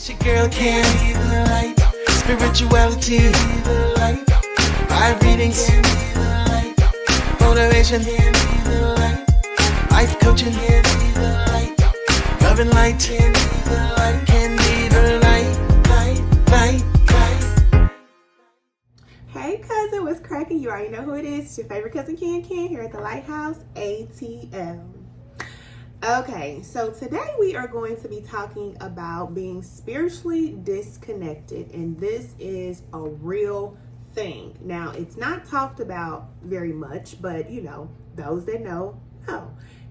It's your girl Can The Light. Spirituality, the light. Live readings, motivation, life coaching, love and light. Can be the light. Hey cousin, what's cracking? You already know who it is. It's your favorite cousin Can here at the Lighthouse ATL. Okay, so today we are going to be talking about being spiritually disconnected, and this is a real thing. Now, it's not talked about very much, but you know, those that know.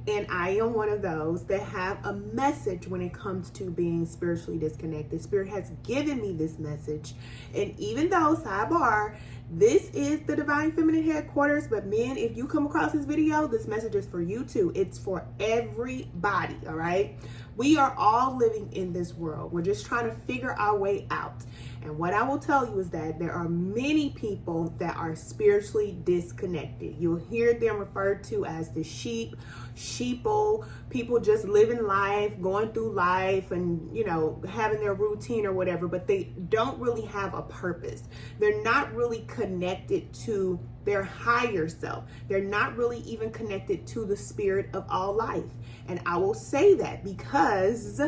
And I am one of those that have a message when it comes to being spiritually disconnected. Spirit has given me this message. And even though, sidebar, this is the Divine Feminine headquarters, but men, if you come across this video, this message is for you too. It's for everybody, all right? We are all living in this world. We're just trying to figure our way out. And what I will tell you is that there are many people that are spiritually disconnected. You'll hear them referred to as the sheeple, people just living life, going through life and, you know, having their routine or whatever, but they don't really have a purpose. They're not really connected to their higher self. They're not really even connected to the spirit of all life. And I will say that because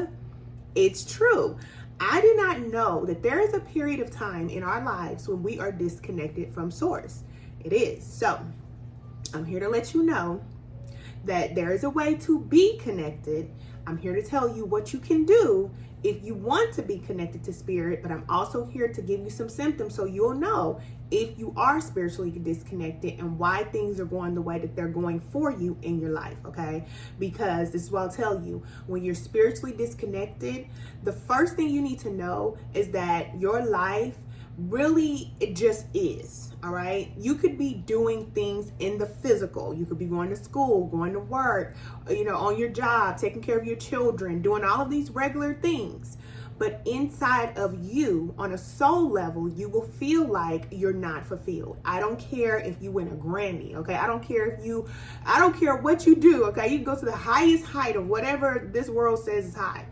it's true. I did not know that there is a period of time in our lives when we are disconnected from source. It is. So I'm here to let you know that there is a way to be connected. I'm here to tell you what you can do if you want to be connected to spirit, but I'm also here to give you some symptoms so you'll know if you are spiritually disconnected and why things are going the way that they're going for you in your life, okay? Because this is what I'll tell you. When you're spiritually disconnected, the first thing you need to know is that your life really, it just is, all right? You could be doing things in the physical. You could be going to school, going to work, you know, on your job, taking care of your children, doing all of these regular things. But inside of you, on a soul level, you will feel like you're not fulfilled. I don't care if you win a Grammy, okay? I don't care what you do, okay? You can go to the highest height of whatever this world says is high.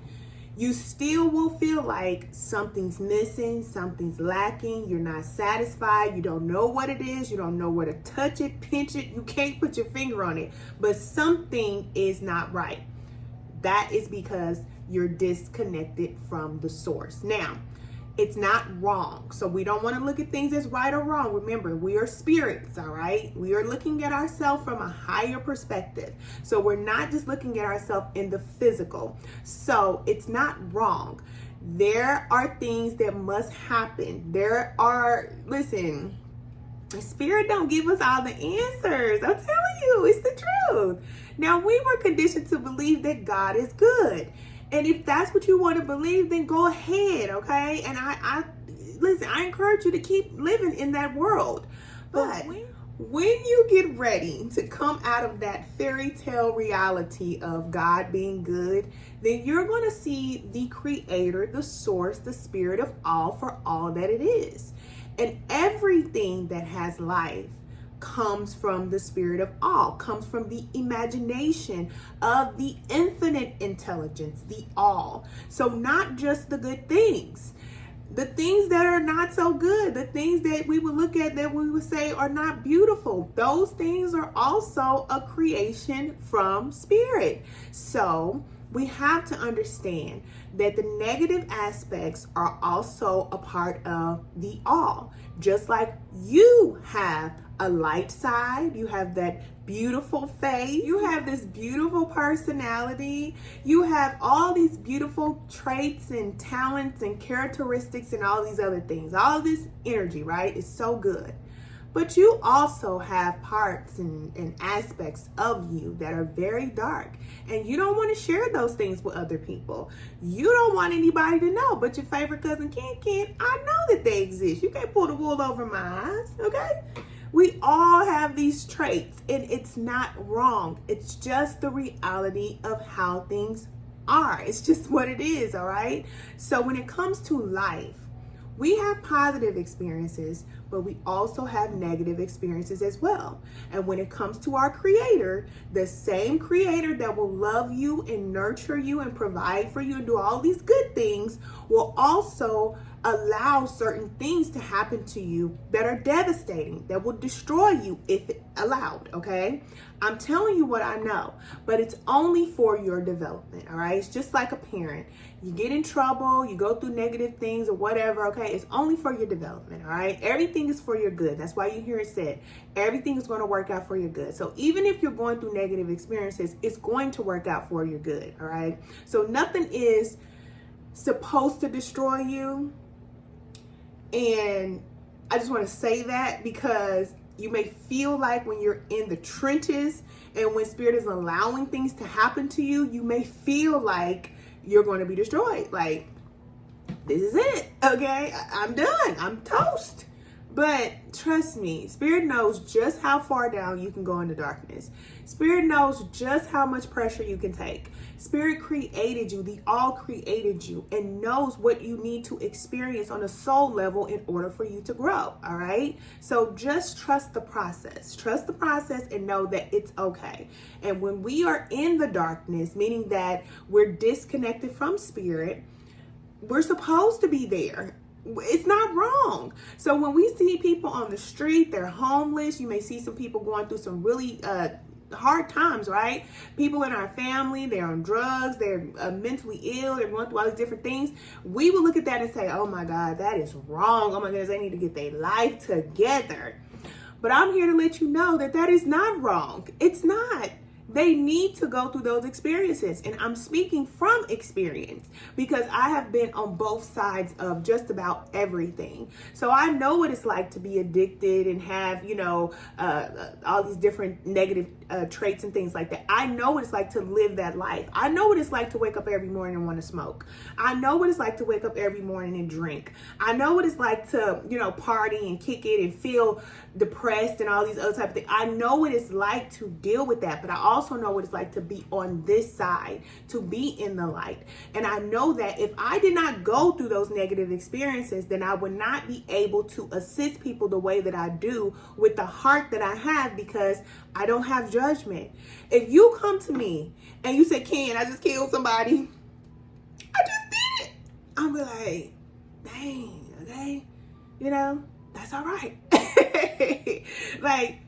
You still will feel like something's missing, something's lacking, you're not satisfied, you don't know what it is, you don't know where to touch it, pinch it, you can't put your finger on it, but something is not right. That is because you're disconnected from the source. Now, it's not wrong. So we don't want to look at things as right or wrong. Remember, we are spirits, all right? We are looking at ourselves from a higher perspective. So we're not just looking at ourselves in the physical. So it's not wrong. There are things that must happen. Listen, the spirit don't give us all the answers. I'm telling you, it's the truth. Now, we were conditioned to believe that God is good. And if that's what you want to believe, then go ahead, okay? And listen, I encourage you to keep living in that world. But when you get ready to come out of that fairy tale reality of God being good, then you're going to see the creator, the source, the spirit of all for all that it is. And everything that has life comes from the spirit of all, comes from the imagination of the infinite intelligence, the all. So not just the good things, the things that are not so good, the things that we would look at that we would say are not beautiful, those things are also a creation from spirit. So we have to understand that the negative aspects are also a part of the all. Just like you have a light side, you have that beautiful face, you have this beautiful personality, you have all these beautiful traits and talents and characteristics and all these other things. All of this energy, right, is so good. But you also have parts and aspects of you that are very dark. And you don't want to share those things with other people. You don't want anybody to know. But your favorite cousin Can, I know that they exist. You can't pull the wool over my eyes, okay? We all have these traits, and it's not wrong. It's just the reality of how things are. It's just what it is, all right? So when it comes to life, We have positive experiences, but we also have negative experiences as well. And when it comes to our Creator, the same Creator that will love you and nurture you and provide for you and do all these good things will also allow certain things to happen to you that are devastating, that will destroy you if allowed, okay? I'm telling you what I know, but it's only for your development, all right? It's just like a parent. You get in trouble, you go through negative things or whatever, okay? It's only for your development, all right? Everything is for your good. That's why you hear it said, everything is going to work out for your good. So even if you're going through negative experiences, it's going to work out for your good, all right? So nothing is supposed to destroy you. And I just want to say that because you may feel like when you're in the trenches and when Spirit is allowing things to happen to you, you may feel like you're going to be destroyed. Like, this is it. Okay, I'm done. I'm toast. But trust me, Spirit knows just how far down you can go in the darkness. Spirit knows just how much pressure you can take. Spirit created you, the all created you, and knows what you need to experience on a soul level in order for you to grow, all right? So just trust the process. Trust the process and know that it's okay. And when we are in the darkness, meaning that we're disconnected from Spirit, we're supposed to be there. It's not wrong. So when we see people on the street, they're homeless. You may see some people going through some really hard times, right? People in our family, they're on drugs, they're mentally ill, they're going through all these different things. We will look at that and say, oh my God, that is wrong. Oh my goodness, they need to get their life together. But I'm here to let you know that that is not wrong. It's not. They need to go through those experiences. And I'm speaking from experience because I have been on both sides of just about everything. So I know what it's like to be addicted and have, all these different negative traits and things like that. I know what it's like to live that life. I know what it's like to wake up every morning and want to smoke. I know what it's like to wake up every morning and drink. I know what it's like to, party and kick it and feel depressed and all these other type of things. I know what it's like to deal with that, but I also know what it's like to be on this side, to be in the light. And I know that if I did not go through those negative experiences, then I would not be able to assist people the way that I do with the heart that I have, because I don't have judgment. If you come to me and you say, Ken, I just killed somebody, I just did it, I'll be like, dang, okay, that's all right. Like,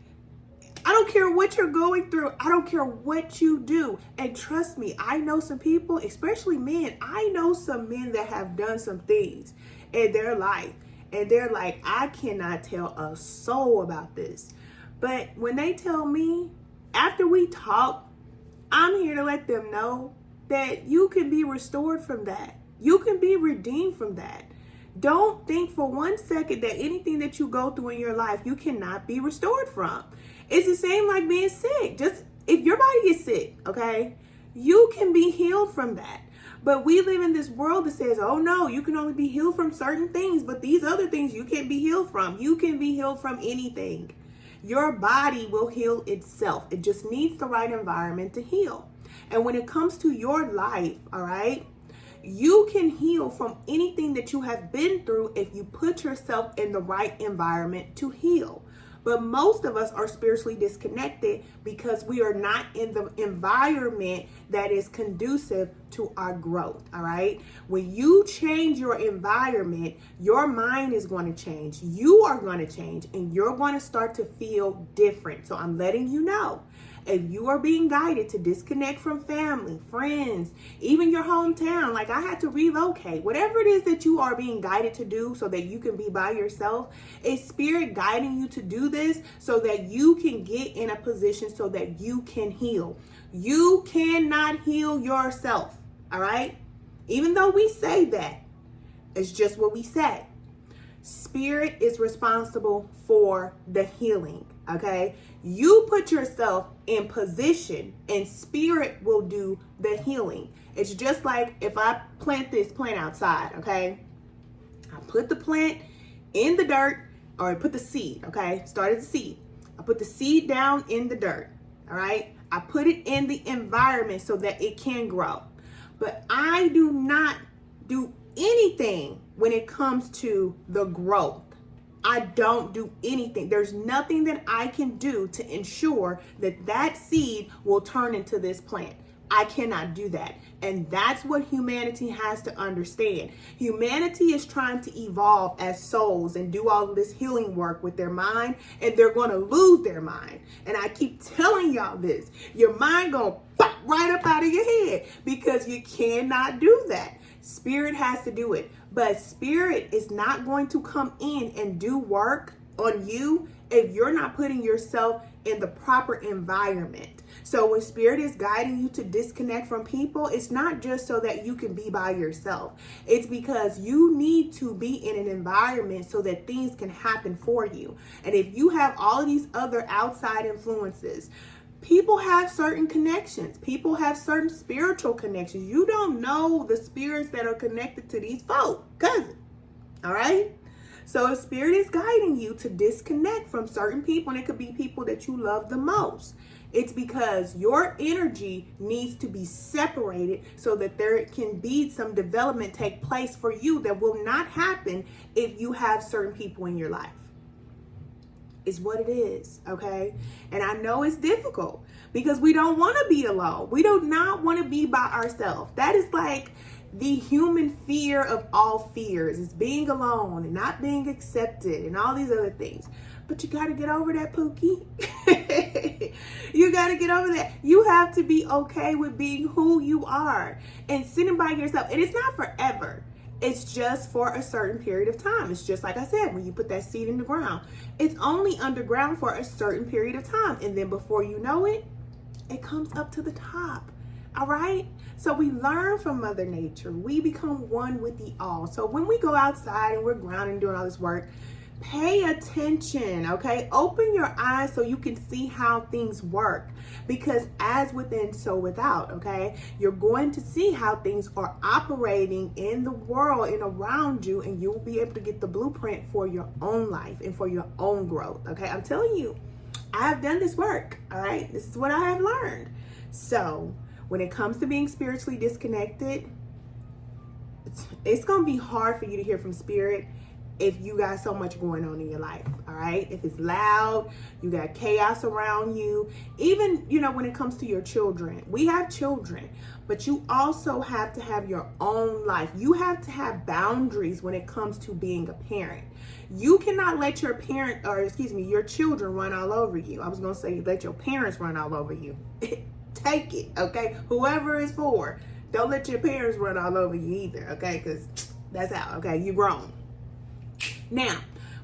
I don't care what you're going through. I don't care what you do. And trust me, I know some people, especially men. I know some men that have done some things in their life. And they're like, I cannot tell a soul about this. But when they tell me, after we talk, I'm here to let them know that you can be restored from that. You can be redeemed from that. Don't think for 1 second that anything that you go through in your life, you cannot be restored from. It's the same like being sick. Just if your body is sick, okay, you can be healed from that. But we live in this world that says, oh no, you can only be healed from certain things, but these other things you can't be healed from. You can be healed from anything. Your body will heal itself. It just needs the right environment to heal. And when it comes to your life, all right, you can heal from anything that you have been through if you put yourself in the right environment to heal. But most of us are spiritually disconnected because we are not in the environment that is conducive to our growth, all right? When you change your environment, your mind is going to change. You are going to change, and you're going to start to feel different. So I'm letting you know. If you are being guided to disconnect from family, friends, even your hometown, like I had to relocate, whatever it is that you are being guided to do so that you can be by yourself, is Spirit guiding you to do this so that you can get in a position so that you can heal. You cannot heal yourself, all right? Even though we say that, it's just what we say. Spirit is responsible for the healing, okay? You put yourself in position and Spirit will do the healing. It's just like if I plant this plant outside, okay? I put the plant in the dirt, or I put the seed, okay? Started the seed. I put the seed down in the dirt, all right? I put it in the environment so that it can grow. But I do not do anything when it comes to the growth. I don't do anything. There's nothing that I can do to ensure that that seed will turn into this plant. I cannot do that. And that's what humanity has to understand. Humanity is trying to evolve as souls and do all of this healing work with their mind, and they're going to lose their mind. And I keep telling y'all this. Your mind going to pop right up out of your head because you cannot do that. Spirit has to do it. But spirit is not going to come in and do work on you if you're not putting yourself in the proper environment. So when spirit is guiding you to disconnect from people, it's not just so that you can be by yourself. It's because you need to be in an environment so that things can happen for you. And if you have all of these other outside influences, people have certain connections. People have certain spiritual connections. You don't know the spirits that are connected to these folk, cousin. All right? So if spirit is guiding you to disconnect from certain people, and it could be people that you love the most, it's because your energy needs to be separated so that there can be some development take place for you that will not happen if you have certain people in your life. Is what it is, okay? And I know it's difficult because we don't want to be alone. We do not want to be by ourselves. That is like the human fear of all fears, is being alone and not being accepted and all these other things. But you got to get over that, Pookie. You got to get over that. You have to be okay with being who you are and sitting by yourself. And it's not forever. It's just for a certain period of time. It's just like I said, when you put that seed in the ground, it's only underground for a certain period of time. And then before you know it, it comes up to the top. All right? So we learn from Mother Nature. We become one with the all. So when we go outside and we're grounding and doing all this work, pay attention, okay? Open your eyes so you can see how things work. Because as within, so without, okay? You're going to see how things are operating in the world and around you, and you'll be able to get the blueprint for your own life and for your own growth, okay? I'm telling you, I have done this work, all right? This is what I have learned. So when it comes to being spiritually disconnected, it's going to be hard for you to hear from spirit if you got so much going on in your life, all right? If it's loud, you got chaos around you. Even, when it comes to your children, we have children, but you also have to have your own life. You have to have boundaries when it comes to being a parent. You cannot let your your children run all over you. I was going to say let your parents run all over you. Take it, okay? Whoever it's for, don't let your parents run all over you either, okay? Because that's how, okay? You're grown. Now,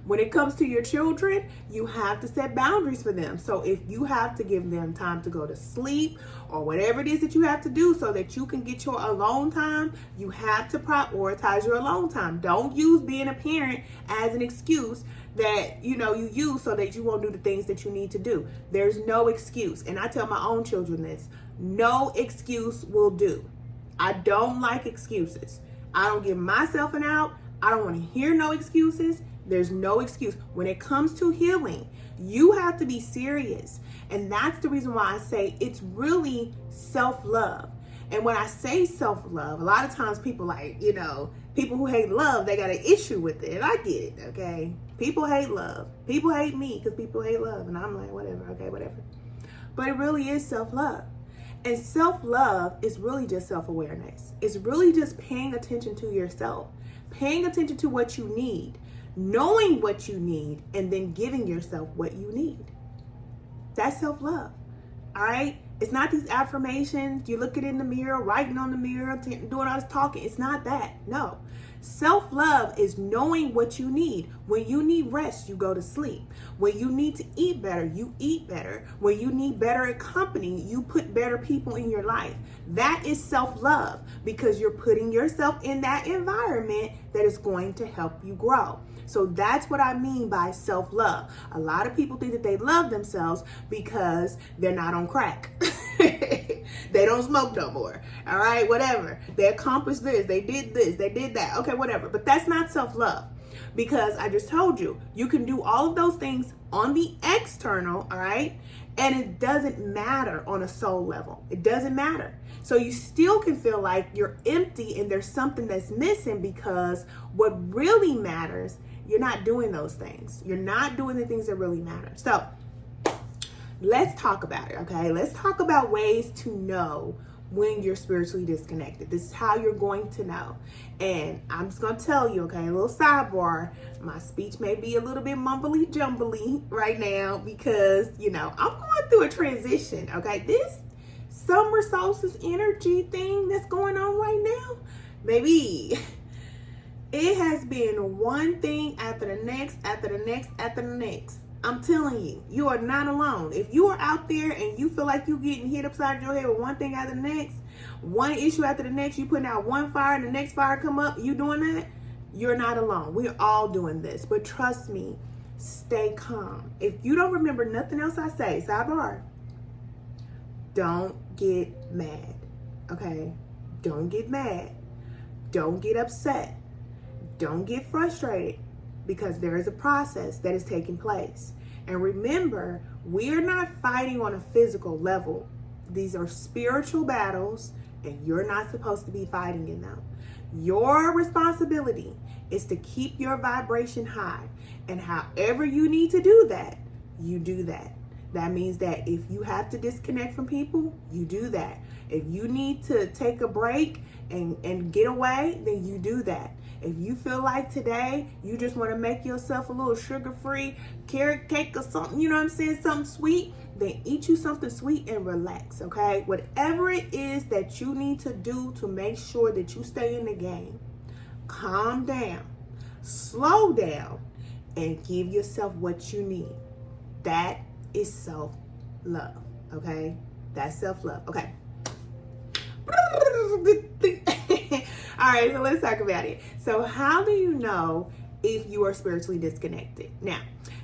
when it comes to your children, you have to set boundaries for them. So if you have to give them time to go to sleep or whatever it is that you have to do so that you can get your alone time, you have to prioritize your alone time. Don't use being a parent as an excuse that, you use so that you won't do the things that you need to do. There's no excuse. And I tell my own children this, no excuse will do. I don't like excuses. I don't give myself an out. I don't want to hear no excuses. There's no excuse. When it comes to healing, you have to be serious. And that's the reason why I say it's really self-love. And when I say self-love, a lot of times people people who hate love, they got an issue with it. And I get it, okay? People hate love. People hate me because people hate love. And I'm like, whatever, okay, whatever. But it really is self-love. And self-love is really just self-awareness. It's really just paying attention to yourself. Paying attention to what you need, knowing what you need, and then giving yourself what you need. That's self-love, all right? It's not these affirmations, you look it in the mirror, writing on the mirror, doing all this talking. It's not that, no. Self-love is knowing what you need. When you need rest, you go to sleep. When you need to eat better, you eat better. When you need better company, you put better people in your life. That is self-love because you're putting yourself in that environment that is going to help you grow. So that's what I mean by self-love. A lot of people think that they love themselves because they're not on crack. They don't smoke no more. All right, whatever. They accomplished this. They did this. They did that. Okay, whatever. But that's not self-love. Because I just told you, you can do all of those things on the external, all right? And it doesn't matter on a soul level. It doesn't matter. So you still can feel like you're empty and there's something that's missing, because what really matters, you're not doing those things. You're not doing the things that really matter. So let's talk about it, okay? Let's talk about ways to know when you're spiritually disconnected. This is how you're going to know. And I'm just going to tell you, okay, a little sidebar. My speech may be a little bit mumbly jumbly right now because, I'm going through a transition, okay? This summer solstice energy thing that's going on right now, baby, it has been one thing after the next, after the next, after the next. I'm telling you, you are not alone. If you are out there and you feel like you're getting hit upside your head with one thing after the next, one issue after the next, you putting out one fire and the next fire come up, you doing that, you're not alone. We're all doing this. But trust me, stay calm. If you don't remember nothing else I say, sidebar, don't get mad, okay? Don't get mad. Don't get upset. Don't get frustrated, because there is a process that is taking place. And remember, we are not fighting on a physical level. These are spiritual battles, and you're not supposed to be fighting in them. Your responsibility is to keep your vibration high. And however you need to do that, you do that. That means that if you have to disconnect from people, you do that. If you need to take a break and get away, then you do that. If you feel like today you just want to make yourself a little sugar-free carrot cake or something, something sweet, then eat you something sweet and relax, okay? Whatever it is that you need to do to make sure that you stay in the game, calm down, slow down, and give yourself what you need. That is self-love, okay? That's self-love, okay? All right, so let's talk about it. So how do you know if you are spiritually disconnected? Now,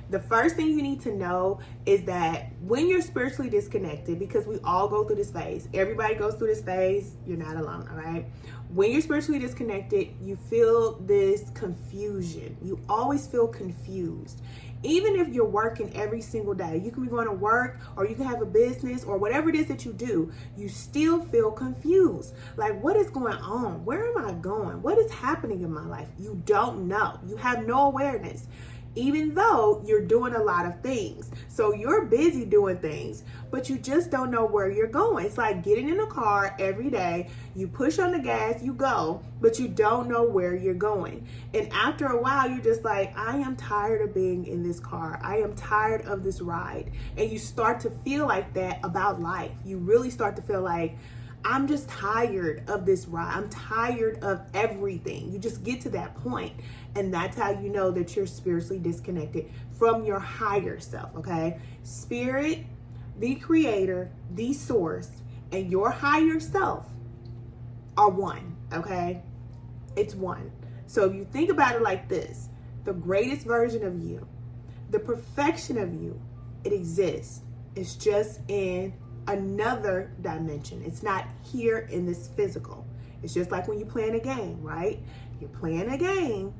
the first thing you need to know is that when you're spiritually disconnected, because we all go through this phase, everybody goes through this phase, you're not alone, all right? When you're spiritually disconnected, you feel this confusion. You always feel confused. Even if you're working every single day, you can be going to work or you can have a business or whatever it is that you do, you still feel confused. Like, what is going on? Where am I going? What is happening in my life? You don't know. You have no awareness, even though you're doing a lot of things. So you're busy doing things, but you just don't know where you're going. It's like getting in a car every day, you push on the gas, you go, but you don't know where you're going. And after a while, you're just like, I am tired of being in this car. I am tired of this ride. And you start to feel like that about life. You really start to feel like, I'm just tired of this ride. I'm tired of everything. You just get to that point, and that's how you know that you're spiritually disconnected from your higher self, okay? Spirit, the creator, the source, and your higher self are one, okay? It's one. So if you think about it like this, the greatest version of you, the perfection of you, it exists. It's just in another dimension. It's not here in this physical. It's just like when you're playing a game, right? You're playing a game,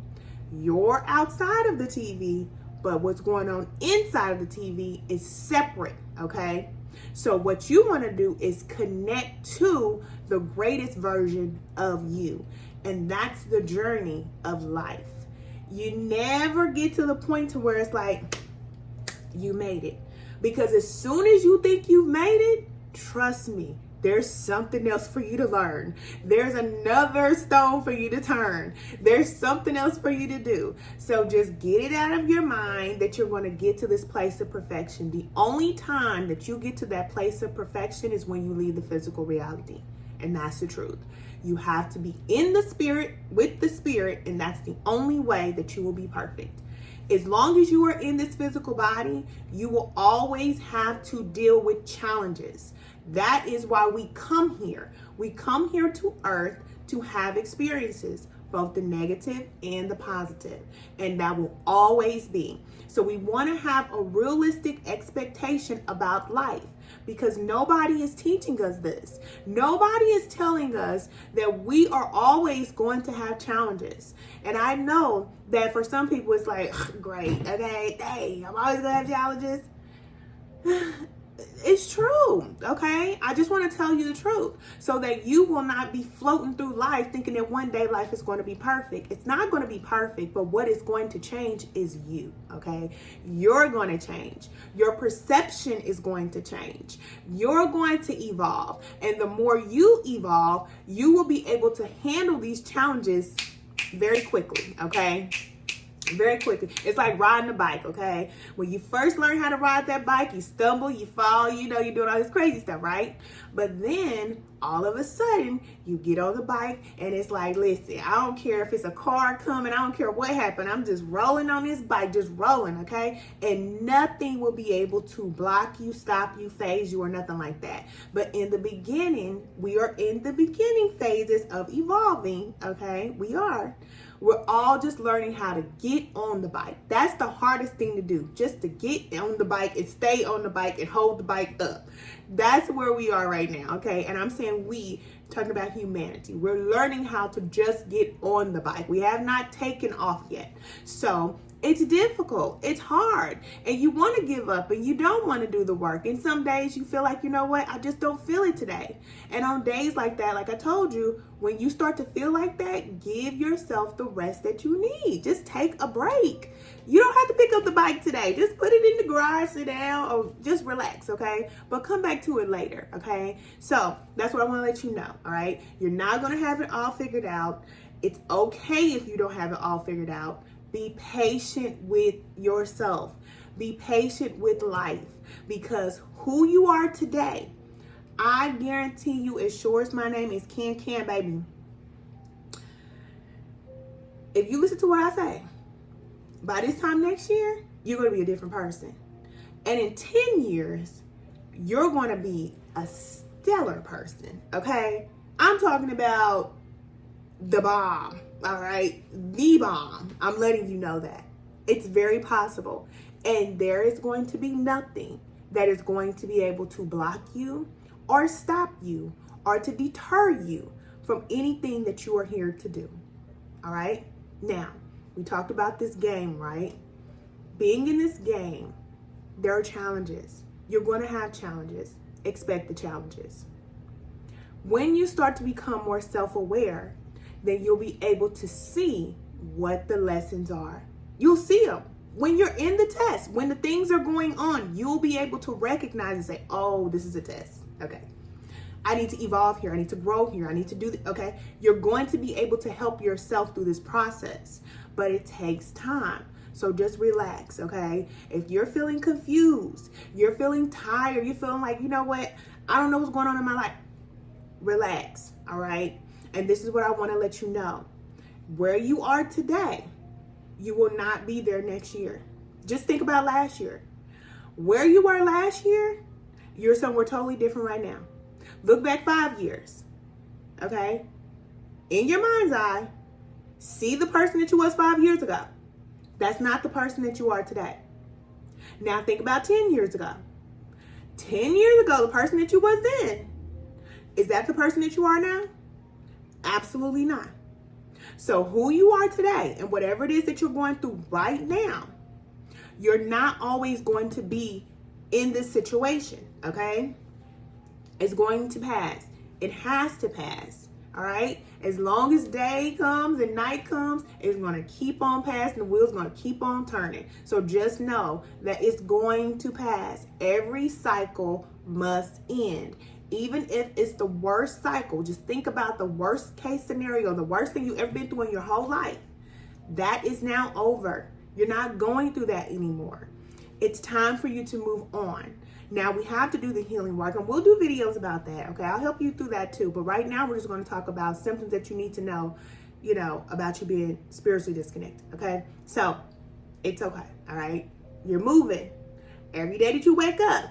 you're outside of the TV, but what's going on inside of the TV is separate, okay? So what you want to do is connect to the greatest version of you. And that's the journey of life. You never get to the point to where it's like, you made it. Because as soon as you think you've made it, trust me, there's something else for you to learn. There's another stone for you to turn. There's something else for you to do. So just get it out of your mind that you're going to get to this place of perfection. The only time that you get to that place of perfection is when you leave the physical reality. And that's the truth. You have to be in the spirit, with the spirit, and that's the only way that you will be perfect. As long as you are in this physical body, you will always have to deal with challenges. That is why we come here. We come here to earth to have experiences, both the negative and the positive. And that will always be. So we want to have a realistic expectation about life. because nobody is teaching us this. Nobody is telling us that we are always going to have challenges. And I know that for some people it's like, great, okay, dang, I'm always gonna have challenges. It's true, okay? I just want to tell you the truth so that you will not be floating through life thinking that one day life is going to be perfect. It's not going to be perfect, but what is going to change is you, okay? You're going to change. Your perception is going to change. You're going to evolve. And the more you evolve, you will be able to handle these challenges very quickly, okay? Very quickly. It's like riding a bike, okay? When you first learn how to ride that bike, you stumble, you fall, you know, you're doing all this crazy stuff, right? But then all of a sudden you get on the bike and it's like, listen, I don't care if it's a car coming, I don't care what happened, I'm just rolling on this bike, just rolling, okay? And nothing will be able to block you, stop you, phase you, or nothing like that. But in the beginning, we are in the beginning phases of evolving, okay? We are. We're all just learning how to get on the bike. That's the hardest thing to do, just to get on the bike and stay on the bike and hold the bike up. That's where we are right now, okay? And I'm saying we, talking about humanity. We're learning how to just get on the bike. We have not taken off yet. So it's difficult. It's hard. And you want to give up and you don't want to do the work. And some days you feel like, you know what? I just don't feel it today. And on days like that, like I told you, when you start to feel like that, give yourself the rest that you need. Just take a break. You don't have to pick up the bike today. Just put it in the garage, sit down, or just relax, okay? But come back to it later, okay? So that's what I want to let you know, all right? You're not going to have it all figured out. It's okay if you don't have it all figured out. Be patient with yourself. Be patient with life, because who you are today, I guarantee you, as sure as my name is Can, baby. If you listen to what I say, by this time next year, you're going to be a different person. And in 10 years, you're going to be a stellar person, okay? I'm talking about the bomb, all right? The bomb. I'm letting you know that. It's very possible. And there is going to be nothing that is going to be able to block you or stop you or to deter you from anything that you are here to do, all right? Now, we talked about this game, right? Being in this game, there are challenges. You're going to have challenges. Expect the challenges. When you start to become more self-aware, then you'll be able to see what the lessons are. You'll see them. When you're in the test, when the things are going on, you'll be able to recognize and say, oh, this is a test. Okay. I need to evolve here. I need to grow here. I need to do this. Okay. You're going to be able to help yourself through this process, but it takes time. So just relax. Okay. If you're feeling confused, you're feeling tired, you're feeling like, you know what? I don't know what's going on in my life. Relax. All right. And this is what I want to let you know. Where you are today, you will not be there next year. Just think about last year. Where you were last year, you're somewhere totally different right now. Look back 5 years, okay? In your mind's eye, see the person that you was 5 years ago. That's not the person that you are today. Now think about 10 years ago. 10 years ago, the person that you was then, is that the person that you are now? Absolutely not. So who you are today and whatever it is that you're going through right now, you're not always going to be in this situation, okay? It's going to pass. It has to pass, all right? As long as day comes and night comes, it's going to keep on passing. The wheel's going to keep on turning. So just know that it's going to pass. Every cycle must end. Even if it's the worst cycle, just think about the worst case scenario, the worst thing you've ever been through in your whole life. That is now over. You're not going through that anymore. It's time for you to move on. Now we have to do the healing work, and we'll do videos about that, okay? I'll help you through that too. But right now we're just going to talk about symptoms that you need to know, about you being spiritually disconnected, okay? So it's okay, all right? You're moving. Every day that you wake up,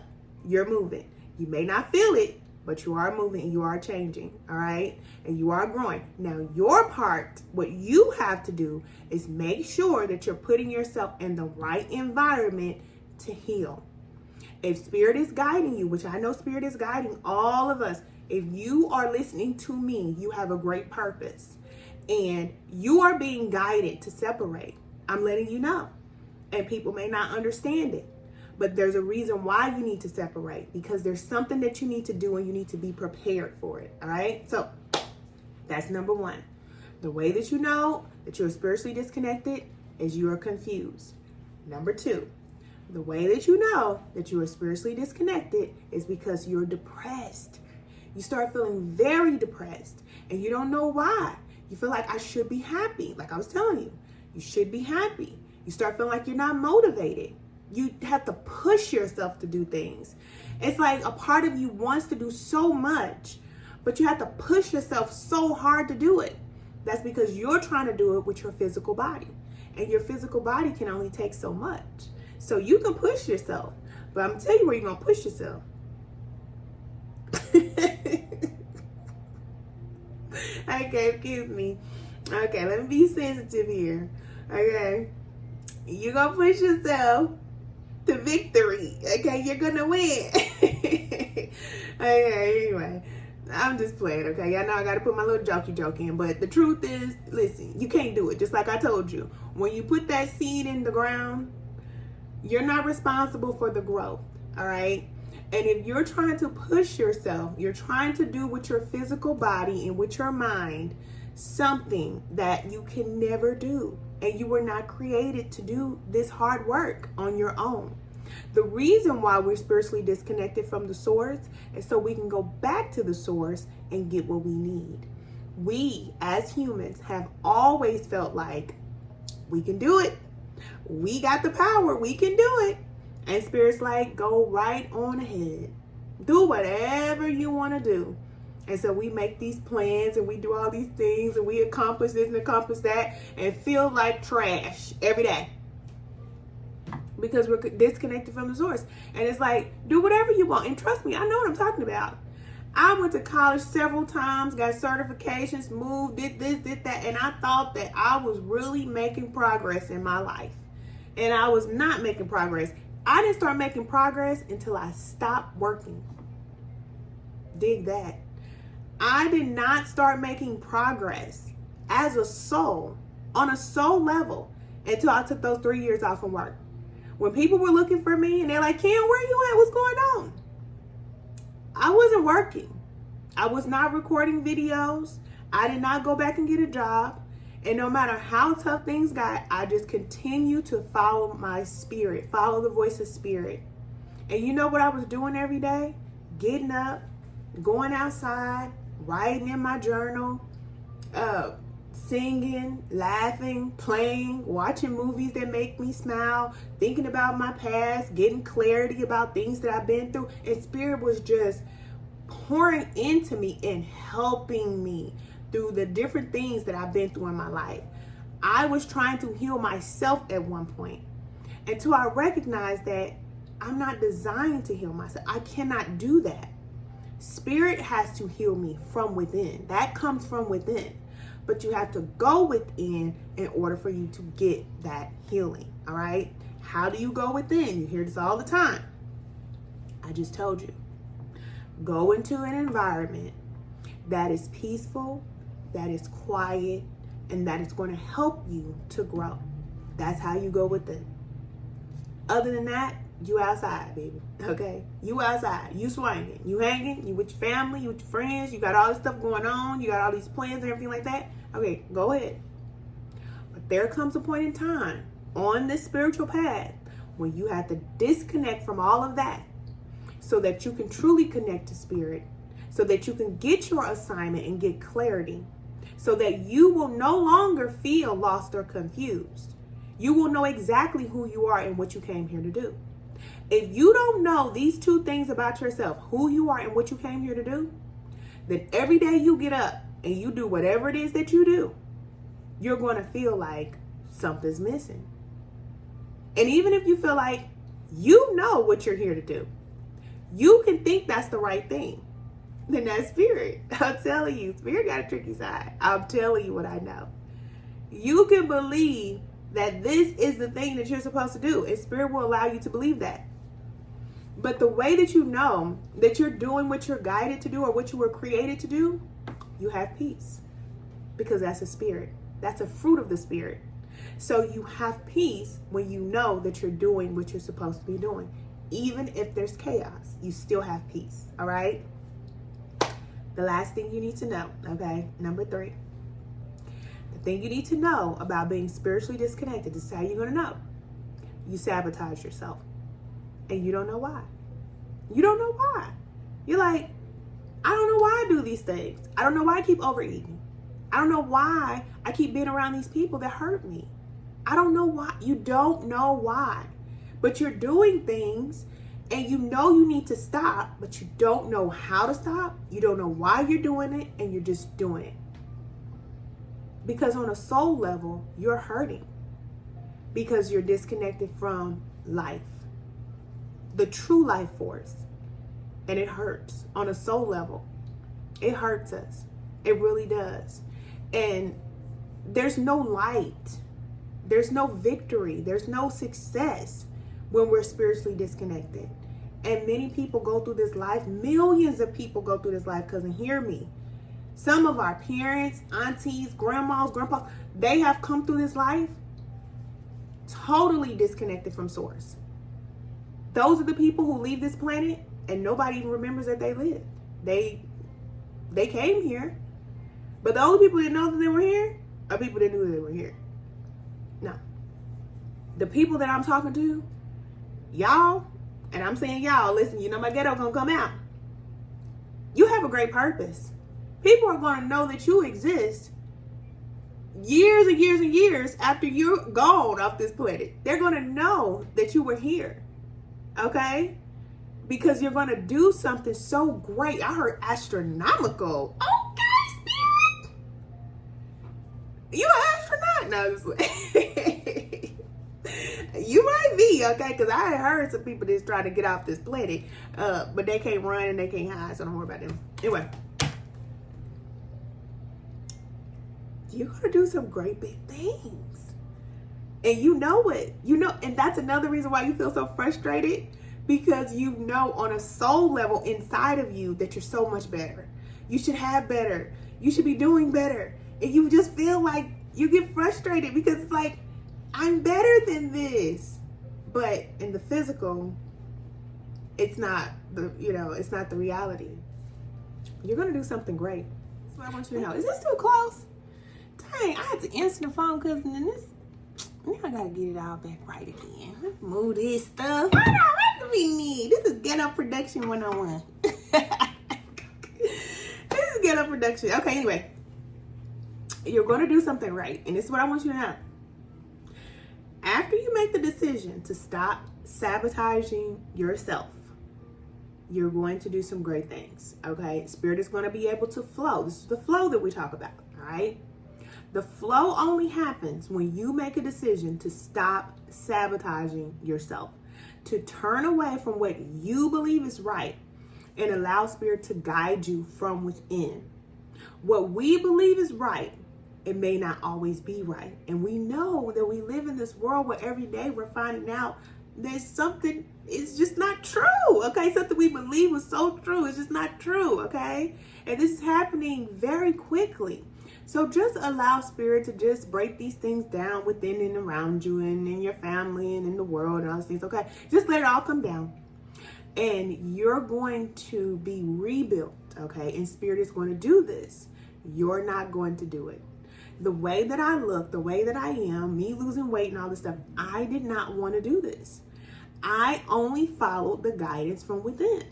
you're moving. You may not feel it, but you are moving and you are changing, all right? And you are growing. Now, your part, what you have to do is make sure that you're putting yourself in the right environment to heal. If spirit is guiding you, which I know spirit is guiding all of us, if you are listening to me, you have a great purpose and you are being guided to separate. I'm letting you know. And people may not understand it, but there's a reason why you need to separate, because there's something that you need to do and you need to be prepared for it. All right. So that's number one. The way that you know that you're spiritually disconnected is you are confused. Number two, the way that you know that you are spiritually disconnected is because you're depressed. You start feeling very depressed and you don't know why. You feel like I should be happy. Like I was telling you, you should be happy. You start feeling like you're not motivated. You have to push yourself to do things. It's like a part of you wants to do so much, but you have to push yourself so hard to do it. That's because you're trying to do it with your physical body. And your physical body can only take so much. So you can push yourself. But I'm going to tell you where you're going to push yourself. Okay, excuse me. Okay, let me be sensitive here. Okay. You're going to push yourself to victory. Okay, you're going to win. Okay, anyway. I'm just playing, okay? Y'all know I got to put my little jokey joke in. But the truth is, listen, you can't do it. Just like I told you. When you put that seed in the ground, you're not responsible for the growth, all right? And if you're trying to push yourself, you're trying to do with your physical body and with your mind something that you can never do. And you were not created to do this hard work on your own. The reason why we're spiritually disconnected from the source is so we can go back to the source and get what we need. We, as humans, have always felt like we can do it. We got the power. We can do it. And spirit's like, go right on ahead. Do whatever you want to do. And so we make these plans and we do all these things and we accomplish this and accomplish that and feel like trash every day. Because we're disconnected from the source. And it's like, do whatever you want. And trust me, I know what I'm talking about. I went to college several times, got certifications, moved, did this, did that. And I thought that I was really making progress in my life. And I was not making progress. I didn't start making progress until I stopped working. Dig that. I did not start making progress as a soul, on a soul level, until I took those 3 years off from work. When people were looking for me and they're like, Ken, where you at? What's going on? I wasn't working. I was not recording videos. I did not go back and get a job. And no matter how tough things got, I just continued to follow my spirit, follow the voice of spirit. And you know what I was doing every day? Getting up, going outside, writing in my journal, singing, laughing, playing, watching movies that make me smile, thinking about my past, getting clarity about things that I've been through. And spirit was just pouring into me and helping me through the different things that I've been through in my life. I was trying to heal myself at one point until I recognized that I'm not designed to heal myself. I cannot do that. Spirit has to heal me from within. That comes from within. But you have to go within in order for you to get that healing. All right? How do you go within? You hear this all the time. I just told you. Go into an environment that is peaceful, that is quiet, and that is going to help you to grow. That's how you go within. Other than that, you outside, baby. Okay? You outside. You swinging. You hanging. You with your family. You with your friends. You got all this stuff going on. You got all these plans and everything like that. Okay, go ahead. But there comes a point in time on this spiritual path when you have to disconnect from all of that so that you can truly connect to spirit, so that you can get your assignment and get clarity, so that you will no longer feel lost or confused. You will know exactly who you are and what you came here to do. If you don't know these two things about yourself, who you are and what you came here to do, then every day you get up and you do whatever it is that you do, you're going to feel like something's missing. And even if you feel like you know what you're here to do, you can think that's the right thing, then that's spirit. I'm telling you, spirit got a tricky side. I'm telling you what I know. You can believe that this is the thing that you're supposed to do, and spirit will allow you to believe that. But the way that you know that you're doing what you're guided to do or what you were created to do, you have peace. Because that's a spirit. That's a fruit of the spirit. So you have peace when you know that you're doing what you're supposed to be doing. Even if there's chaos, you still have peace. All right? The last thing you need to know, okay? Number 3. The thing you need to know about being spiritually disconnected, this is how you're going to know. You sabotage yourself. And you don't know why. You don't know why. You're like, I don't know why I do these things. I don't know why I keep overeating. I don't know why I keep being around these people that hurt me. I don't know why. You don't know why. But you're doing things and you know you need to stop, but you don't know how to stop. You don't know why you're doing it, and you're just doing it. Because on a soul level, you're hurting. Because you're disconnected from life. The true life force. And it hurts on a soul level. It hurts us. It really does. And there's no light. There's no victory. There's no success when we're spiritually disconnected. And many people go through this life. Millions of people go through this life, because, and hear me, some of our parents, aunties, grandmas, grandpas, they have come through this life totally disconnected from source. Those are the people who leave this planet and nobody even remembers that they lived. They came here, but the only people that know that they were here are people that knew they were here. No. The people that I'm talking to, y'all, and I'm saying y'all, listen, you know my ghetto gonna come out. You have a great purpose. People are gonna know that you exist years and years and years after you're gone off this planet. They're gonna know that you were here. Okay? Because you're gonna do something so great. I heard astronomical. Okay, spirit. You an astronaut? No, I'm just like, you might be, okay? Because I heard some people that's trying to get off this planet, but they can't run and they can't hide, so don't worry about them. Anyway, you're gonna do some great big things, and you know it. You know, and that's another reason why you feel so frustrated, because you know on a soul level inside of you that you're so much better. You should have better. You should be doing better, and you just feel like you get frustrated because it's like, I'm better than this. But in the physical, it's not it's not the reality. You're going to do something great. That's what I want you to know. Is this too close? Dang, I had to answer the phone because then this, now I got to get it all back right again. Let's move this stuff. What do we need? This is Get Up Production 101. This is Get Up Production. Okay, anyway. You're going to do something right. And this is what I want you to know. After you make the decision to stop sabotaging yourself, you're going to do some great things, okay? Spirit is going to be able to flow. This is the flow that we talk about, all right? The flow only happens when you make a decision to stop sabotaging yourself, to turn away from what you believe is right and allow Spirit to guide you from within. What we believe is right, it may not always be right. And we know that we live in this world where every day we're finding out there's something is just not true, okay? Something we believe was so true, it's just not true, okay? And this is happening very quickly. So just allow Spirit to just break these things down within and around you and in your family and in the world and all those things, okay? Just let it all come down. And you're going to be rebuilt, okay? And Spirit is going to do this. You're not going to do it. The way that I look, the way that I am, me losing weight and all this stuff, I did not want to do this. I only followed the guidance from within.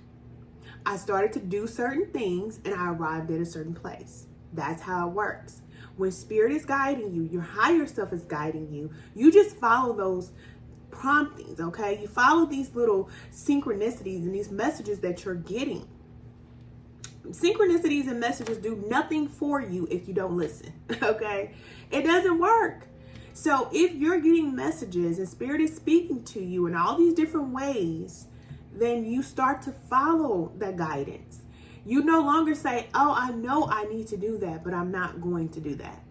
I started to do certain things and I arrived at a certain place. That's how it works. When Spirit is guiding you, your higher self is guiding you, you just follow those promptings, okay? You follow these little synchronicities and these messages that you're getting. Synchronicities and messages do nothing for you if you don't listen, okay? It doesn't work. So if you're getting messages and Spirit is speaking to you in all these different ways, then you start to follow the guidance. You no longer say, oh, I know I need to do that, but I'm not going to do that.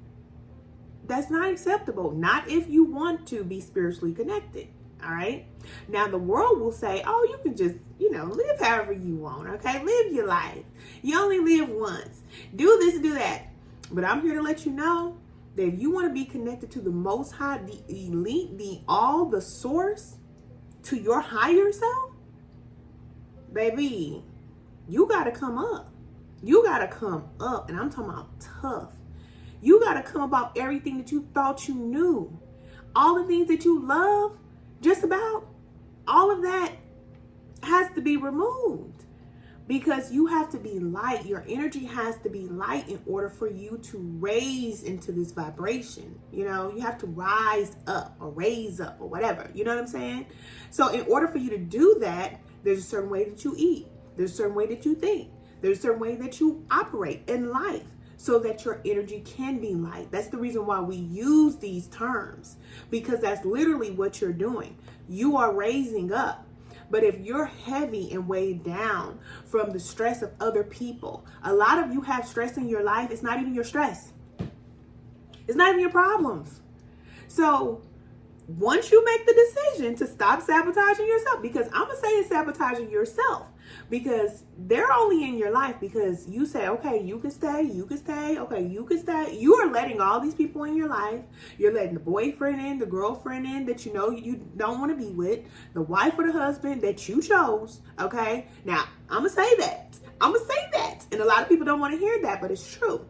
That's not acceptable. Not if you want to be spiritually connected, All right. Now the world will say, oh, you can just, live however you want. Okay. Live your life. You only live once. Do this, do that. But I'm here to let you know that if you want to be connected to the Most High, the elite, the source, to your higher self, baby, you got to come up. You got to come up. And I'm talking about tough. You got to come about everything that you thought you knew. All the things that you love, just about all of that has to be removed. Because you have to be light. Your energy has to be light in order for you to raise into this vibration. You have to rise up or raise up or whatever. You know what I'm saying? So in order for you to do that, there's a certain way that you eat. There's a certain way that you think. There's a certain way that you operate in life so that your energy can be light. That's the reason why we use these terms, because that's literally what you're doing. You are raising up. But if you're heavy and weighed down from the stress of other people, a lot of you have stress in your life. It's not even your stress. It's not even your problems. So once you make the decision to stop sabotaging yourself, because I'm going to say it's sabotaging yourself, because they're only in your life because you say, okay, you can stay, okay, you can stay. You are letting all these people in your life. You're letting the boyfriend in, the girlfriend in that you don't want to be with, the wife or the husband that you chose, okay? Now, I'm going to say that. And a lot of people don't want to hear that, but it's true.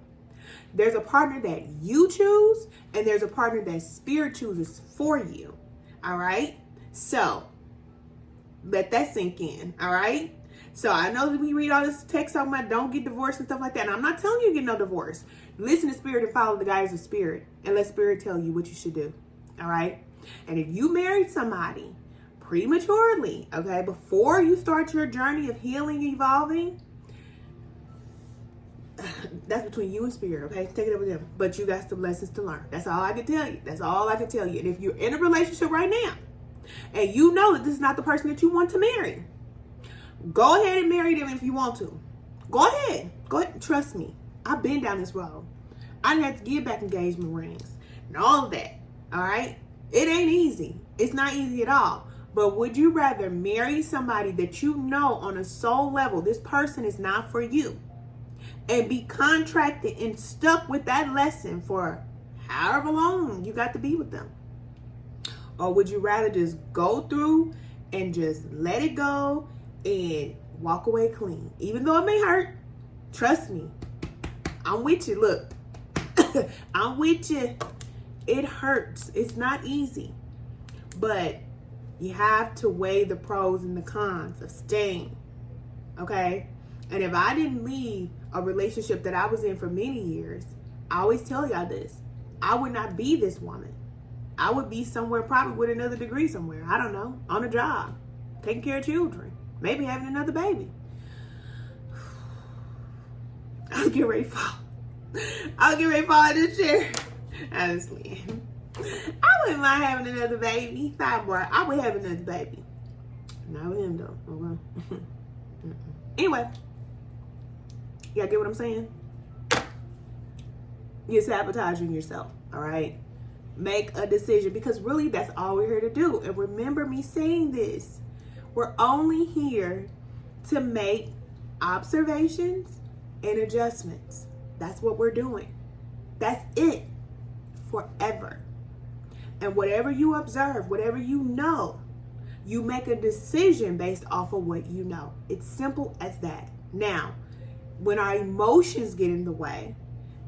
There's a partner that you choose, and there's a partner that Spirit chooses for you. All right? So, let that sink in. All right? So, I know that we read all this text talking about don't get divorced and stuff like that. And I'm not telling you to get no divorce. Listen to Spirit and follow the guidance of Spirit. And let Spirit tell you what you should do. All right? And if you married somebody prematurely, okay, before you start your journey of healing and evolving, that's between you and Spirit, okay? Take it up with them. But you got some lessons to learn. That's all I can tell you. And if you're in a relationship right now, and you know that this is not the person that you want to marry, go ahead and marry them if you want to. Go ahead. Trust me. I've been down this road. I didn't have to give back engagement rings and all of that, all right? It ain't easy. It's not easy at all. But would you rather marry somebody that you know on a soul level, this person is not for you, and be contracted and stuck with that lesson for however long you got to be with them? Or would you rather just go through and just let it go and walk away clean? Even though it may hurt, trust me, I'm with you. Look, I'm with you. It hurts. It's not easy. But you have to weigh the pros and the cons of staying. Okay? And if I didn't leave a relationship that I was in for many years, I always tell y'all this, I would not be this woman. I would be somewhere probably with another degree somewhere. I don't know. On a job. Taking care of children. Maybe having another baby. I'll get ready to fall in this chair. Honestly. I wouldn't mind having another baby. Sidebar. I would have another baby. Not with him though. Okay. Anyway. Y'all get what I'm saying? You're sabotaging yourself, all right? Make a decision, because really that's all we're here to do. And remember me saying this. We're only here to make observations and adjustments. That's what we're doing. That's it. Forever. And whatever you observe, whatever you know, you make a decision based off of what you know. It's simple as that. Now, when our emotions get in the way,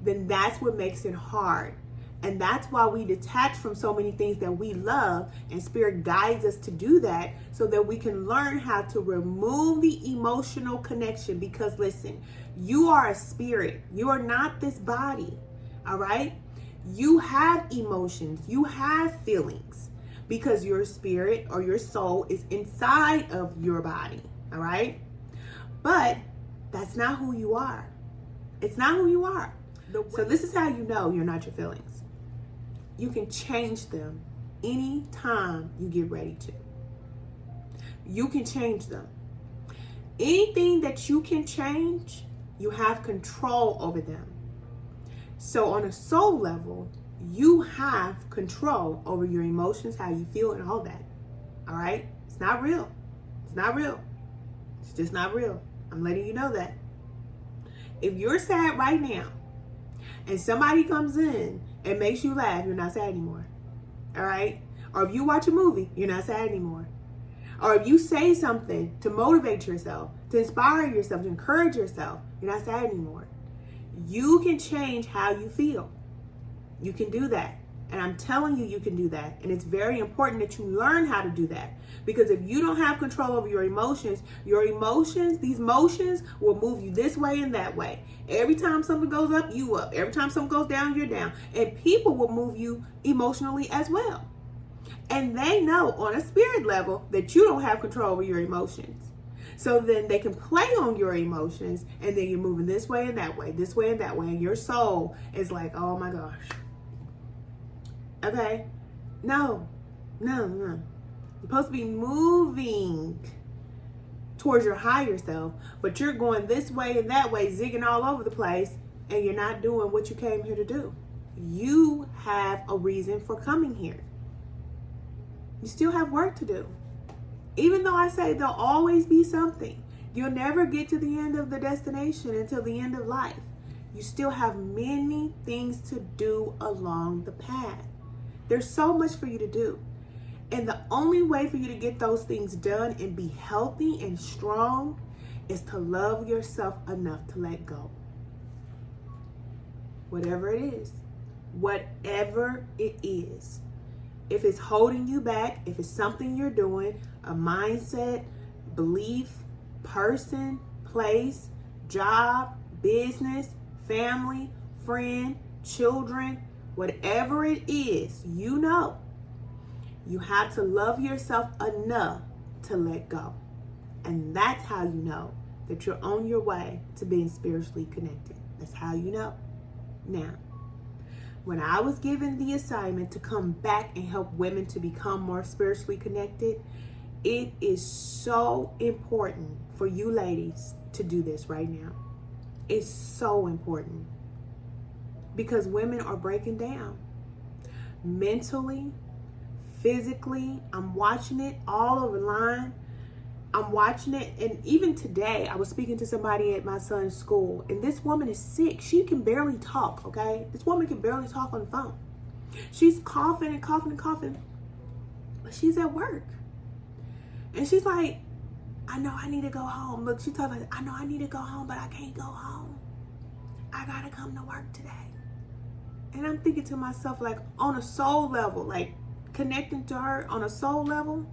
then that's what makes it hard. And that's why we detach from so many things that we love, and Spirit guides us to do that so that we can learn how to remove the emotional connection. Because listen, you are a spirit. You are not this body, all right? You have emotions. You have feelings, because your spirit or your soul is inside of your body, all right? But that's not who you are. It's not who you are. So this is how you know you're not your feelings. You can change them anytime you get ready to. You can change them. Anything that you can change, you have control over them. So on a soul level, you have control over your emotions, how you feel, and all that. All right? It's not real. It's not real. It's just not real. I'm letting you know that. If you're sad right now and somebody comes in and makes you laugh, you're not sad anymore. All right? Or if you watch a movie, you're not sad anymore. Or if you say something to motivate yourself, to inspire yourself, to encourage yourself, you're not sad anymore. You can change how you feel. You can do that. And I'm telling you, you can do that. And it's very important that you learn how to do that. Because if you don't have control over your emotions, these motions will move you this way and that way. Every time something goes up, you up. Every time something goes down, you're down. And people will move you emotionally as well. And they know on a spirit level that you don't have control over your emotions. So then they can play on your emotions, and then you're moving this way and that way, this way and that way. And your soul is like, oh my gosh. Okay? No. You're supposed to be moving towards your higher self, but you're going this way and that way, zigging all over the place, and you're not doing what you came here to do. You have a reason for coming here. You still have work to do. Even though I say there'll always be something, you'll never get to the end of the destination until the end of life. You still have many things to do along the path. There's so much for you to do. And the only way for you to get those things done and be healthy and strong is to love yourself enough to let go. Whatever it is. Whatever it is. If it's holding you back, if it's something you're doing, a mindset, belief, person, place, job, business, family, friend, children, whatever it is, you know, you have to love yourself enough to let go. And that's how you know that you're on your way to being spiritually connected. That's how you know. Now, when I was given the assignment to come back and help women to become more spiritually connected, it is so important for you ladies to do this right now. It's so important because women are breaking down mentally, physically. I'm watching it all over line. I'm watching it, and even today I was speaking to somebody at my son's school, and this woman is sick. She can barely talk, okay? This woman can barely talk on the phone. She's coughing and coughing and coughing, but she's at work. And she's like, I know I need to go home. Look, she talks like, I know I need to go home, but I can't go home. I gotta come to work today. And I'm thinking to myself, like, on a soul level, like connecting to her on a soul level,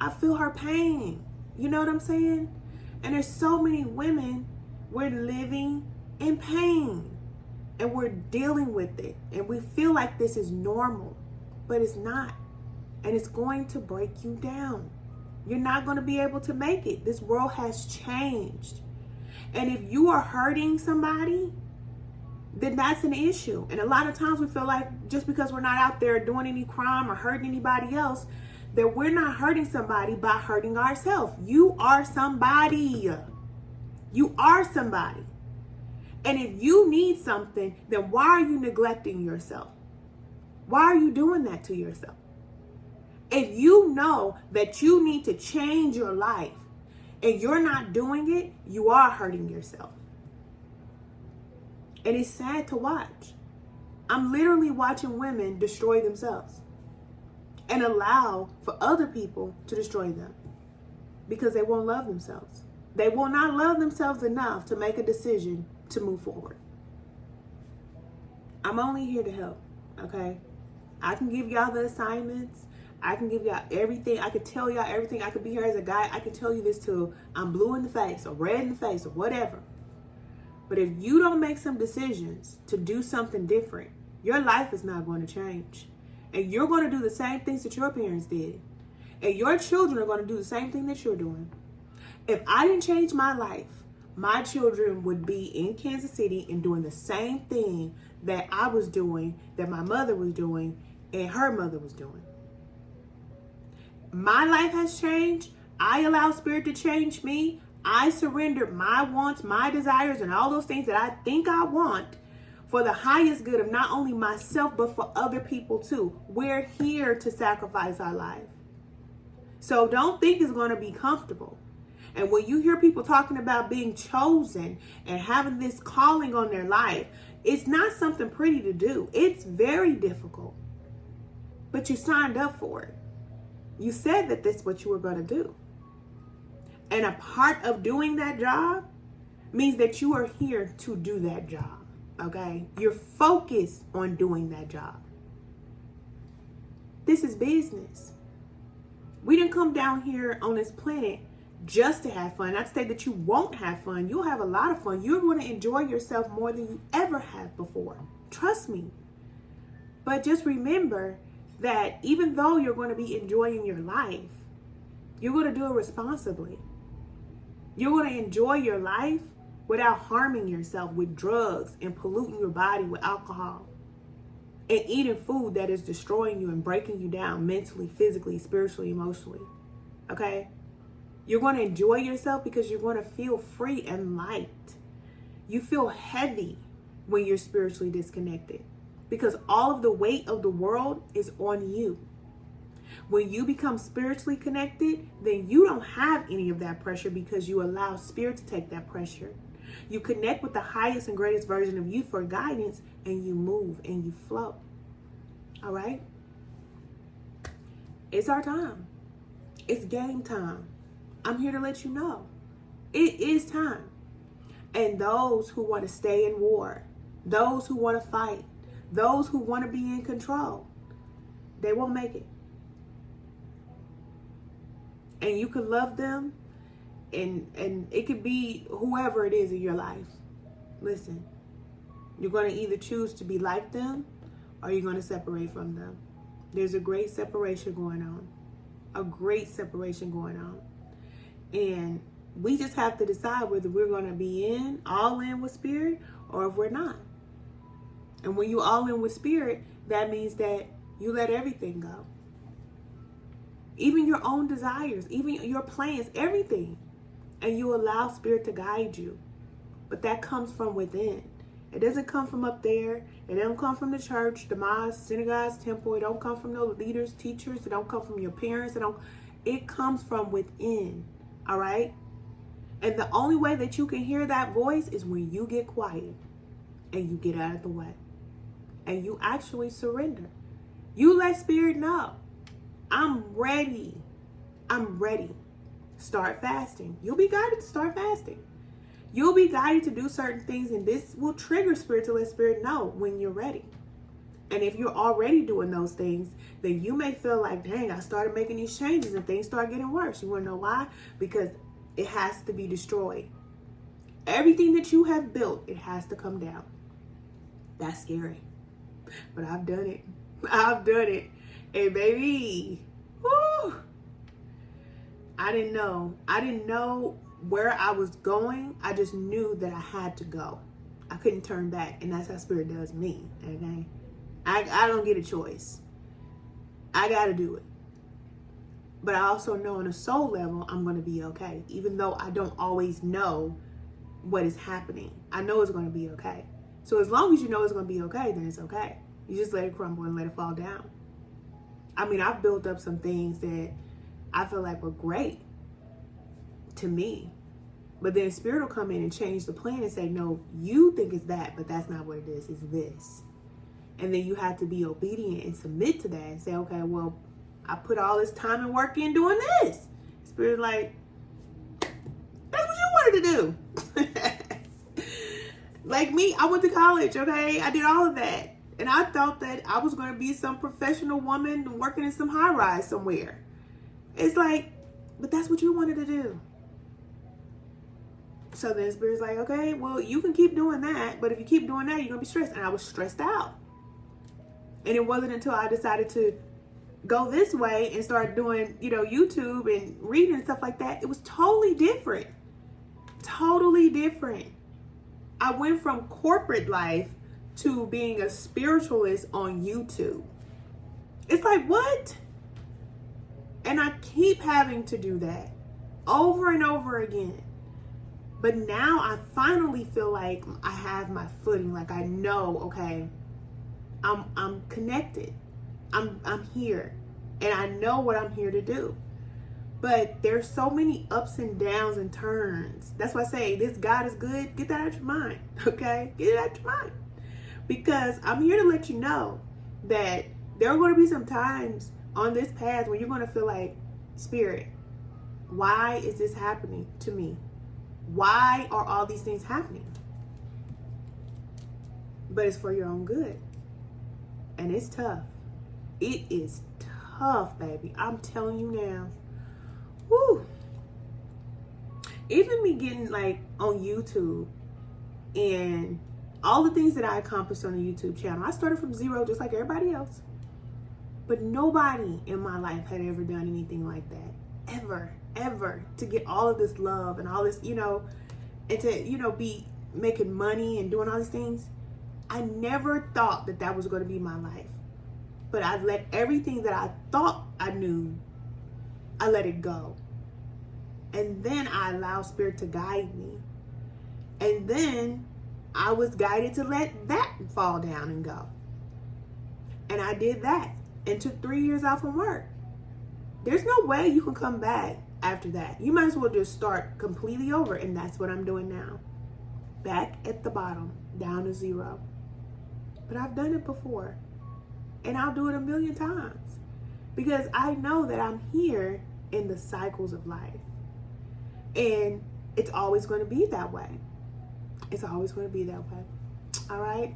I feel her pain. You know what I'm saying? And there's so many women, we're living in pain and we're dealing with it. And we feel like this is normal, but it's not. And it's going to break you down. You're not going to be able to make it. This world has changed. And if you are hurting somebody, then that's an issue. And a lot of times we feel like just because we're not out there doing any crime or hurting anybody else, that we're not hurting somebody by hurting ourselves. You are somebody. You are somebody. And if you need something, then why are you neglecting yourself? Why are you doing that to yourself? If you know that you need to change your life and you're not doing it, you are hurting yourself. And it's sad to watch. I'm literally watching women destroy themselves and allow for other people to destroy them because they won't love themselves. They will not love themselves enough to make a decision to move forward. I'm only here to help, okay? I can give y'all the assignments. I can give y'all everything. I can tell y'all everything. I could be here as a guide. I can tell you this till I'm blue in the face or red in the face or whatever. But if you don't make some decisions to do something different, your life is not going to change. And you're going to do the same things that your parents did. And your children are going to do the same thing that you're doing. If I didn't change my life, my children would be in Kansas City and doing the same thing that I was doing, that my mother was doing, and her mother was doing. My life has changed. I allow Spirit to change me. I surrender my wants, my desires, and all those things that I think I want for the highest good of not only myself, but for other people too. We're here to sacrifice our life. So don't think it's going to be comfortable. And when you hear people talking about being chosen and having this calling on their life, it's not something pretty to do. It's very difficult. But you signed up for it. You said that that's what you were going to do. And a part of doing that job means that you are here to do that job. Okay? You're focused on doing that job. This is business. We didn't come down here on this planet just to have fun. Not to say that you won't have fun. You'll have a lot of fun. You're going to enjoy yourself more than you ever have before. Trust me. But just remember that even though you're going to be enjoying your life, you're going to do it responsibly. You're going to enjoy your life without harming yourself with drugs and polluting your body with alcohol and eating food that is destroying you and breaking you down mentally, physically, spiritually, emotionally. Okay? You're going to enjoy yourself because you're going to feel free and light. You feel heavy when you're spiritually disconnected because all of the weight of the world is on you. When you become spiritually connected, then you don't have any of that pressure because you allow spirit to take that pressure. You connect with the highest and greatest version of you for guidance, and you move and you flow. All right? It's our time. It's game time. I'm here to let you know. It is time. And those who want to stay in war, those who want to fight, those who want to be in control, they won't make it. And you can love them, and it could be whoever it is in your life. Listen, you're going to either choose to be like them or you're going to separate from them. There's a great separation going on. A great separation going on. And we just have to decide whether we're going to be all in with spirit, or if we're not. And when you all in with spirit, that means that you let everything go. Even your own desires, even your plans, everything. And you allow spirit to guide you. But that comes from within. It doesn't come from up there. It doesn't come from the church, the mosque, synagogues, temple. It don't come from no leaders, teachers. It don't come from your parents. It comes from within. All right? And the only way that you can hear that voice is when you get quiet and you get out of the way. And you actually surrender. You let spirit know. I'm ready. I'm ready. Start fasting. You'll be guided to start fasting. You'll be guided to do certain things, and this will trigger spirit to let spirit know when you're ready. And if you're already doing those things, then you may feel like, dang, I started making these changes and things start getting worse. You want to know why? Because it has to be destroyed. Everything that you have built, it has to come down. That's scary. But I've done it. I've done it. And baby, whoo, I didn't know where I was going. I just knew that I had to go. I couldn't turn back. And that's how spirit does me. Okay? I don't get a choice. I got to do it. But I also know on a soul level, I'm going to be okay. Even though I don't always know what is happening. I know it's going to be okay. So as long as you know it's going to be okay, then it's okay. You just let it crumble and let it fall down. I mean, I've built up some things that I feel like were great to me. But then spirit will come in and change the plan and say, no, you think it's that, but that's not what it is. It's this. And then you have to be obedient and submit to that and say, okay, well, I put all this time and work in doing this. Spirit like, that's what you wanted to do. Like me, I went to college, okay? I did all of that. And I thought that I was going to be some professional woman working in some high rise somewhere. It's like, but that's what you wanted to do. So then Spirit's like, okay, well, you can keep doing that. But if you keep doing that, you're going to be stressed. And I was stressed out. And it wasn't until I decided to go this way and start doing, YouTube and reading and stuff like that. It was totally different. Totally different. I went from corporate life to being a spiritualist on YouTube. It's like, what? And I keep having to do that over and over again. But now I finally feel like I have my footing. Like I know, okay, I'm connected. I'm here. And I know what I'm here to do. But there's so many ups and downs and turns. That's why I say this God is good. Get that out your mind, okay? Get it out your mind. Because I'm here to let you know that there are going to be some times on this path where you're going to feel like, Spirit, why is this happening to me? Why are all these things happening? But it's for your own good. And it's tough. It is tough, baby. I'm telling you now. Woo. Even me getting like on YouTube and all the things that I accomplished on the YouTube channel, I started from zero just like everybody else. But nobody in my life had ever done anything like that. Ever. To get all of this love and all this, and to, be making money and doing all these things. I never thought that that was going to be my life. But I let everything that I thought I knew, I let it go. And then I allowed Spirit to guide me. And then I was guided to let that fall down and go. And I did that and took 3 years off from work. There's no way you can come back after that. You might as well just start completely over. And that's what I'm doing now. Back at the bottom, down to zero. But I've done it before. And I'll do it 1,000,000 times. Because I know that I'm here in the cycles of life. And it's always going to be that way. It's always going to be that way. All right?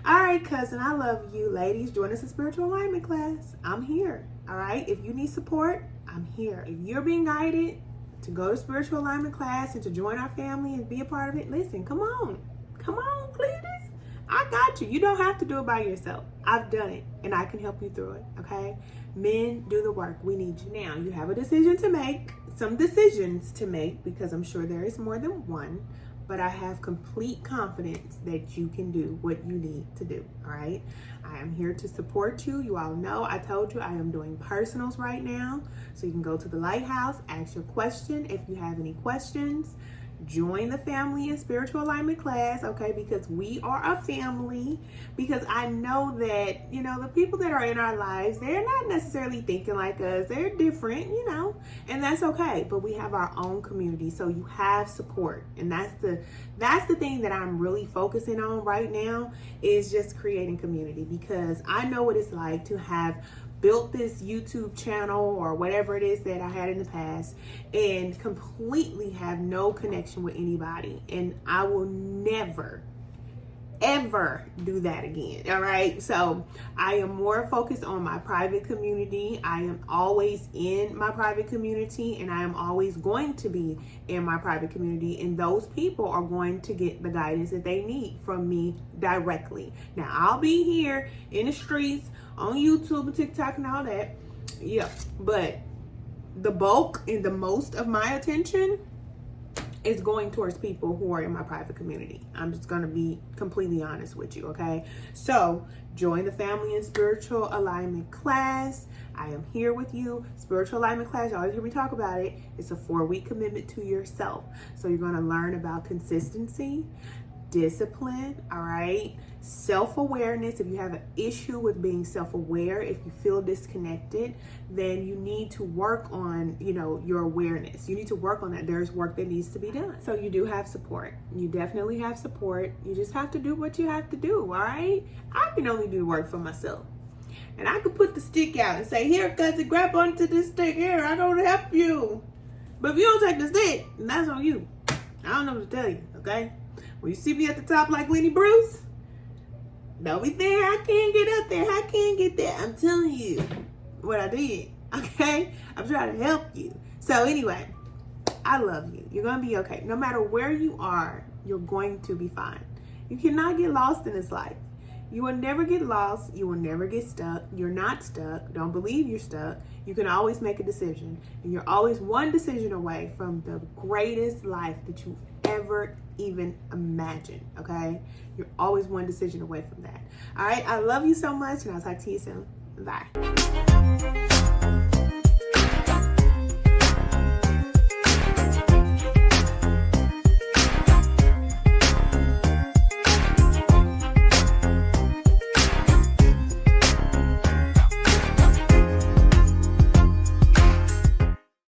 All right, cousin, I love you. Ladies, join us in spiritual alignment class. I'm here. All right? If you need support, I'm here. If you're being guided to go to spiritual alignment class and to join our family and be a part of it, listen, come on. Come on, Cletus. I got you. You don't have to do it by yourself. I've done it, and I can help you through it, okay? Men, do the work. We need you. Now, you have a decision to make, some decisions to make, because I'm sure there is more than one, but I have complete confidence that you can do what you need to do, all right? I am here to support you. You all know I told you I am doing personals right now, so you can go to the Lighthouse, ask your question if you have any questions. Join the family in spiritual alignment class, okay? Because we are a family. Because I know that, the people that are in our lives, they're not necessarily thinking like us. They're different, and that's okay. But we have our own community, so you have support. And that's the thing that I'm really focusing on right now, is just creating community. Because I know what it's like to have built this YouTube channel or whatever it is that I had in the past and completely have no connection with anybody. And I will never, ever do that again. All right. So I am more focused on my private community. I am always in my private community, and I am always going to be in my private community. And those people are going to get the guidance that they need from me directly. Now, I'll be here in the streets on YouTube and TikTok and all that. Yeah. But the bulk and the most of my attention is going towards people who are in my private community. I'm just going to be completely honest with you, okay? So join the family and spiritual alignment class. I am here with you. Spiritual alignment class, you always hear me talk about it. It's a 4-week commitment to yourself. So you're going to learn about consistency, discipline, all right? Self-awareness. If you have an issue with being self-aware, if you feel disconnected, then you need to work on, your awareness. You need to work on that. There's work that needs to be done. So you do have support. You definitely have support. You just have to do what you have to do, all right? I can only do work for myself. And I could put the stick out and say, here, cousin, grab onto this stick. Here, I'm going to help you. But if you don't take the stick, then that's on you. I don't know what to tell you, okay? When you see me at the top like Lenny Bruce, don't be there. I can't get up there. I can't get there. I'm telling you what I did, okay? I'm trying to help you. So anyway, I love you. You're going to be okay. No matter where you are, you're going to be fine. You cannot get lost in this life. You will never get lost. You will never get stuck. You're not stuck. Don't believe you're stuck. You can always make a decision. And you're always one decision away from the greatest life that you've ever even imagined, okay? You're always one decision away from that. All right, I love you so much, and I'll talk to you soon. Bye.